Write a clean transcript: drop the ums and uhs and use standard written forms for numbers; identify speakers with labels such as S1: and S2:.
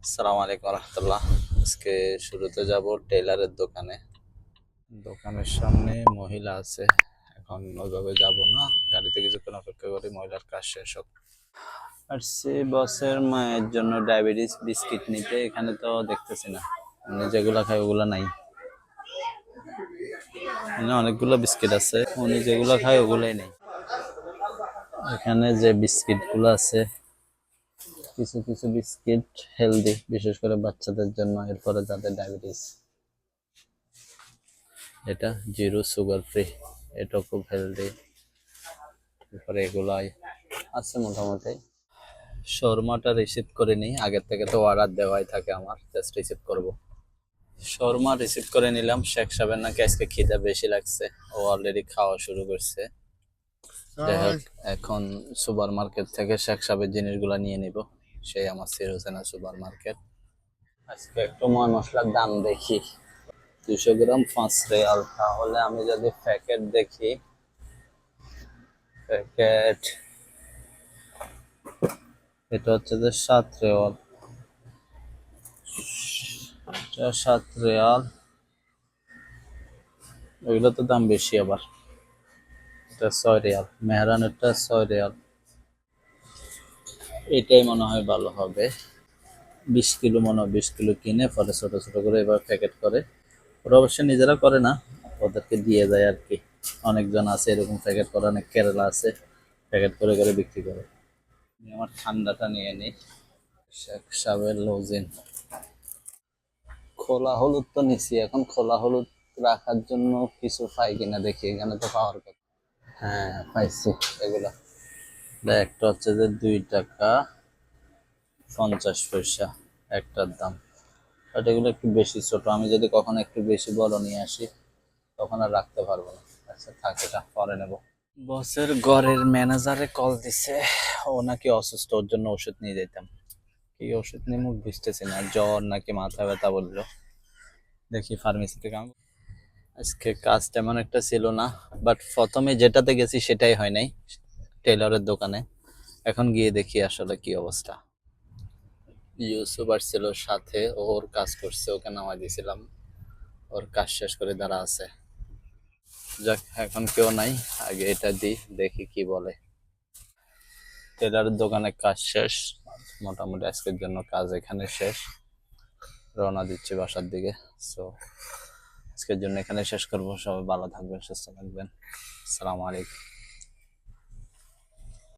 S1: আসসালামু আলাইকুম রহমতুল্লাহ। আজকে শুরুতে যাব টেইলারের দোকানে। দোকানের সামনে মহিলা আছে, এখন ওইভাবে যাব না, গাড়িতে কিছুক্ষণ অপেক্ষা করি মহিলার কাজ শেষ হোক। আর সে বসের মায়ের জন্য ডায়াবেটিস বিস্কিট নিতে, এখানে তো দেখতেছি না, উনি যেগুলা খায় ওগুলা নাই। এখানে অনেকগুলো বিস্কিট আছে, উনি যেগুলা খায় ওগুলাই নেই। এখানে যে বিস্কিট গুলো আছে, কিছু কিছু বিস্কিট হেলদি, বিশেষ করে বাচ্চাদের জন্য, এরপরে যাদের ডায়াবেটিস। এটা জিরো সুগার ফ্রি, এটা খুব হেলদি। এরপরে এগুলাই আছে মোটামুটি। শর্মাটা রিসিভ করে নিই, আগের থেকে তো অর্ডার দেওয়াই থাকে, আমার জাস্ট রিসিভ করব। শর্মা রিসিভ করে নিলাম। শেখ সাহেবের নাকি আজকে খিদে বেশি লাগছে, ও অলরেডি খাওয়া শুরু করছে। যাই হোক, এখন সুপার মার্কেট থেকে শেখ সাহেবের জিনিসগুলো নিয়ে নিব, সেই আমার সিরোজেনা সুপার মার্কেট। আজকে একটু ময় মশলার দাম দেখি। 200 গ্রাম 5 রিয়াল, তাহলে আমি যদি প্যাকেট দেখি, প্যাকেট এটা হচ্ছে যে 7 রিয়াল, 7 রিয়াল। ওইগুলো তো দাম বেশি আবার। এটা 6 রিয়াল, মেহরানেরটা 6 রিয়াল। এটাই মনে হয় ভালো হবে। 20 কিলো, মনে হয় 20 কিলো কিনে পরে ছোট ছোট করে এবার প্যাকেট করে। ওরা অবশ্যই নিজেরা করে না, ওদেরকে দিয়ে যায় আর কি। অনেকজন আছে এরকম প্যাকেট করা, অনেক কেরালা আছে প্যাকেট করে করে বিক্রি করে। আমি আমার ঠান্ডাটা নিয়ে নিই। শেখ সাহেবের লজিন। খোলা হলুদ তো নিছি, এখন খোলা হলুদ রাখার জন্য কিছু পাই কিনা দেখি, এখানে তো পাওয়ার কথা। হ্যাঁ, পাইছি এগুলা। একটা হচ্ছে যে 2 টাকা 50 পয়সা একটার দাম। বাট এগুলো একটু বেশি ছোট, আমি যদি কখনো একটু বেশি বড় নিয়ে আসি তখন আর রাখতে পারবো না। আচ্ছা থাক, এটা পরে নেব। বসের ঘরের ম্যানেজারে কল দিছে, ও নাকি অসুস্থ, ওর জন্য ওষুধ নিয়ে যেতাম। কি ওষুধ নিয়ে মুখ বুঝতেছি না, জ্বর নাকি মাথা ব্যথা বললো। দেখি ফার্মেসি থেকে আজকে কাজ তেমন একটা ছিল না, বাট প্রথমে যেটাতে গেছি সেটাই হয় নাই, টেইলরের দোকানে। এখন গিয়ে দেখি আসলে কি অবস্থা। ইউসুফ ছিল সাথে, ওর কাজ করছে, ওকে নামাই দিয়েছিলাম, ওর কাজ শেষ করে দাঁড়া আছে। যাক, এখন কেউ নাই, আগে এটা দিই, দেখি কি বলে। টেইলরের দোকানে কাজ শেষ মোটামুটি, আজকের জন্য কাজ এখানে শেষ। রওনা দিচ্ছি বাসার দিকে। সো আজকের জন্য এখানে শেষ করবো। সবাই ভালো থাকবেন, সুস্থ থাকবেন। আসসালামু আলাইকুম।